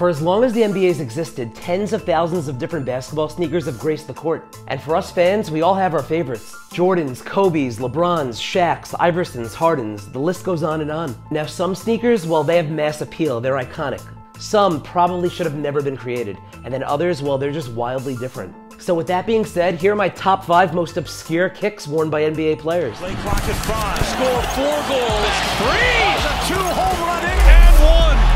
For as long as the NBA's existed, tens of thousands of different basketball sneakers have graced the court. And for us fans, we all have our favorites. Jordans, Kobe's, LeBron's, Shaq's, Iverson's, Harden's, the list goes on and on. Now some sneakers, well, they have mass appeal, they're iconic. Some probably should have never been created, and then others, well, they're just wildly different. So with that being said, here are my top 5 most obscure kicks worn by NBA players. Play clock is 5. Score 4 goals. 3. A 2 home run and 1.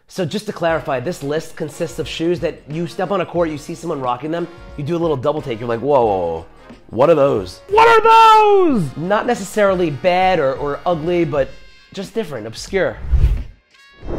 So just to clarify, this list consists of shoes that you step on a court, you see someone rocking them, you do a little double take, you're like, whoa, what are those? What are those? Not necessarily bad or ugly, but just different, obscure.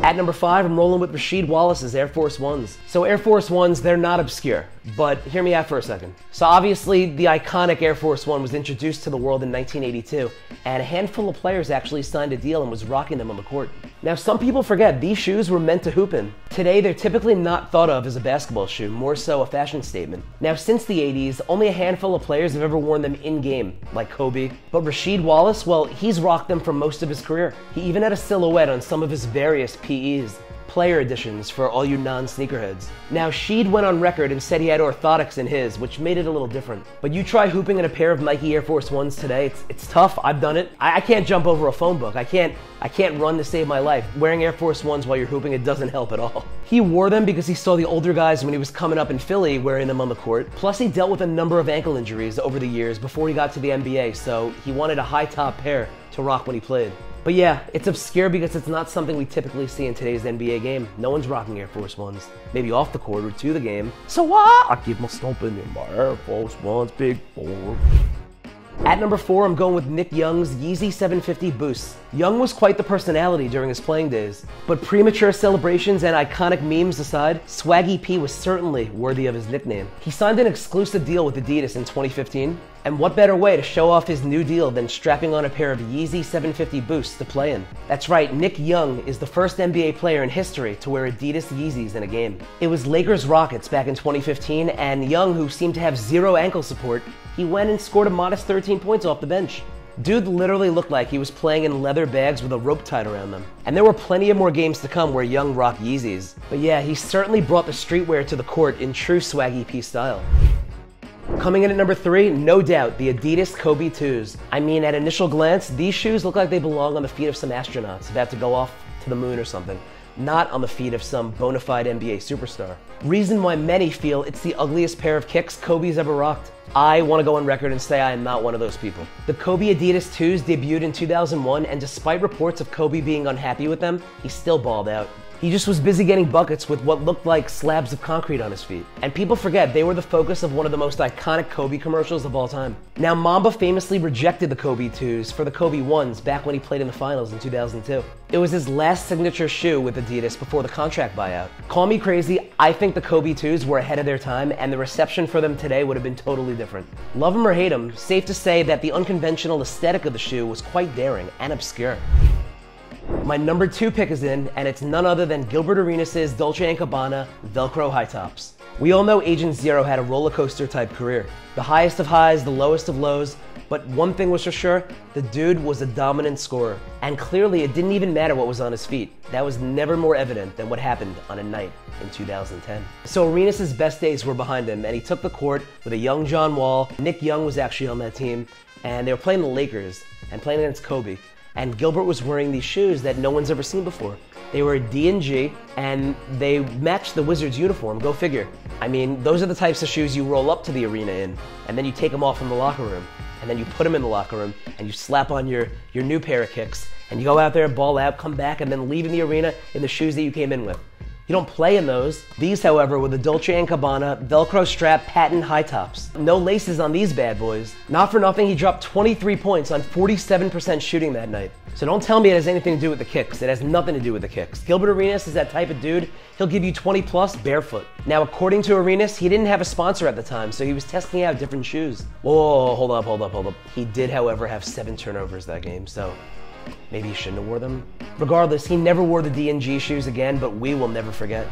At number 5, I'm rolling with Rasheed Wallace's Air Force Ones. So Air Force Ones, they're not obscure, but hear me out for a second. So obviously, the iconic Air Force One was introduced to the world in 1982, and a handful of players actually signed a deal and was rocking them on the court. Now, some people forget these shoes were meant to hoop in. Today, they're typically not thought of as a basketball shoe, more so a fashion statement. Now, since the 80s, only a handful of players have ever worn them in-game, like Kobe. But Rasheed Wallace, well, he's rocked them for most of his career. He even had a silhouette on some of his various PEs. Player editions for all you non-sneakerheads. Now, Sheed went on record and said he had orthotics in his, which made it a little different. But you try hooping in a pair of Nike Air Force Ones today, it's tough. I've done it. I can't jump over a phone book. I can't run to save my life. Wearing Air Force Ones while you're hooping, it doesn't help at all. He wore them because he saw the older guys when he was coming up in Philly wearing them on the court. Plus, he dealt with a number of ankle injuries over the years before he got to the NBA, so he wanted a high-top pair to rock when he played. But yeah, it's obscure because it's not something we typically see in today's NBA game. No one's rocking Air Force Ones. Maybe off the court or to the game. So what? I keep my stomping in my Air Force Ones, big boy. At number 4, I'm going with Nick Young's Yeezy 750 Boosts. Young was quite the personality during his playing days, but premature celebrations and iconic memes aside, Swaggy P was certainly worthy of his nickname. He signed an exclusive deal with Adidas in 2015, and what better way to show off his new deal than strapping on a pair of Yeezy 750 Boosts to play in? That's right, Nick Young is the first NBA player in history to wear Adidas Yeezys in a game. It was Lakers Rockets back in 2015, and Young, who seemed to have zero ankle support, he went and scored a modest 13 points off the bench. Dude literally looked like he was playing in leather bags with a rope tied around them. And there were plenty of more games to come where Young rocked Yeezys. But yeah, he certainly brought the streetwear to the court in true Swaggy P style. Coming in at number 3, no doubt, the Adidas Kobe 2s. I mean, at initial glance, these shoes look like they belong on the feet of some astronauts about to go off to the moon or something, not on the feet of some bona fide NBA superstar. Reason why many feel it's the ugliest pair of kicks Kobe's ever rocked. I want to go on record and say I am not one of those people. The Kobe Adidas 2s debuted in 2001, and despite reports of Kobe being unhappy with them, he still balled out. He just was busy getting buckets with what looked like slabs of concrete on his feet. And people forget they were the focus of one of the most iconic Kobe commercials of all time. Now, Mamba famously rejected the Kobe 2s for the Kobe 1s back when he played in the finals in 2002. It was his last signature shoe with Adidas before the contract buyout. Call me crazy, I think the Kobe 2s were ahead of their time, and the reception for them today would have been totally different. Love them or hate them, safe to say that the unconventional aesthetic of the shoe was quite daring and obscure. My number 2 pick is in, and it's none other than Gilbert Arenas' Dolce & Gabbana Velcro high tops. We all know Agent Zero had a roller coaster type career. The highest of highs, the lowest of lows, but one thing was for sure, the dude was a dominant scorer. And clearly it didn't even matter what was on his feet. That was never more evident than what happened on a night in 2010. So Arenas' best days were behind him, and he took the court with a young John Wall. Nick Young was actually on that team, and they were playing the Lakers and playing against Kobe. And Gilbert was wearing these shoes that no one's ever seen before. They were D&G, and they matched the Wizards uniform, go figure. I mean, those are the types of shoes you roll up to the arena in, and then you take them off in the locker room, and then you put them in the locker room, and you slap on your new pair of kicks, and you go out there, ball out, come back, and then leave in the arena in the shoes that you came in with. You don't play in those. These, however, were the Dolce & Gabbana Velcro strap patent high tops. No laces on these bad boys. Not for nothing, he dropped 23 points on 47% shooting that night. So don't tell me it has anything to do with the kicks. It has nothing to do with the kicks. Gilbert Arenas is that type of dude. He'll give you 20 plus barefoot. Now, according to Arenas, he didn't have a sponsor at the time, so he was testing out different shoes. Whoa, hold up. He did, however, have 7 turnovers that game, so maybe he shouldn't have wore them. Regardless, he never wore the D&G shoes again, but we will never forget.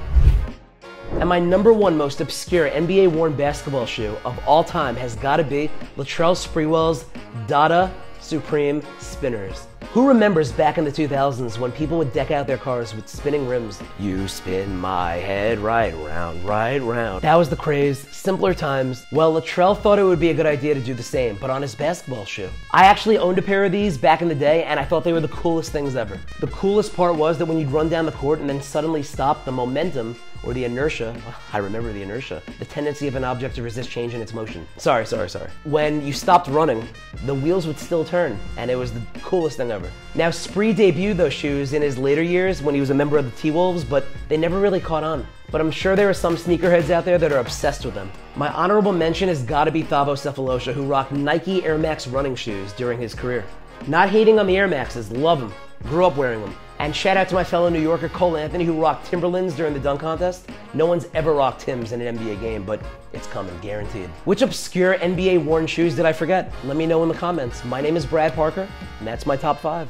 And my number 1 most obscure NBA worn basketball shoe of all time has got to be Latrell Sprewell's Dada Supreme Spinners. Who remembers back in the 2000s when people would deck out their cars with spinning rims? You spin my head right round, right round. That was the craze, simpler times. Well, Latrell thought it would be a good idea to do the same, but on his basketball shoe. I actually owned a pair of these back in the day, and I thought they were the coolest things ever. The coolest part was that when you'd run down the court and then suddenly stop, the momentum, or the inertia, I remember the inertia, the tendency of an object to resist change in its motion. Sorry. When you stopped running, the wheels would still turn, and it was the coolest thing ever. Now, Spree debuted those shoes in his later years when he was a member of the T-Wolves, but they never really caught on. But I'm sure there are some sneakerheads out there that are obsessed with them. My honorable mention has gotta be Thabo Sefolosha, who rocked Nike Air Max running shoes during his career. Not hating on the Air Maxes, love them, grew up wearing them. And shout out to my fellow New Yorker Cole Anthony, who rocked Timberlands during the dunk contest. No one's ever rocked Timbs in an NBA game, but it's coming, guaranteed. Which obscure NBA worn shoes did I forget? Let me know in the comments. My name is Brad Parker, and that's my top 5.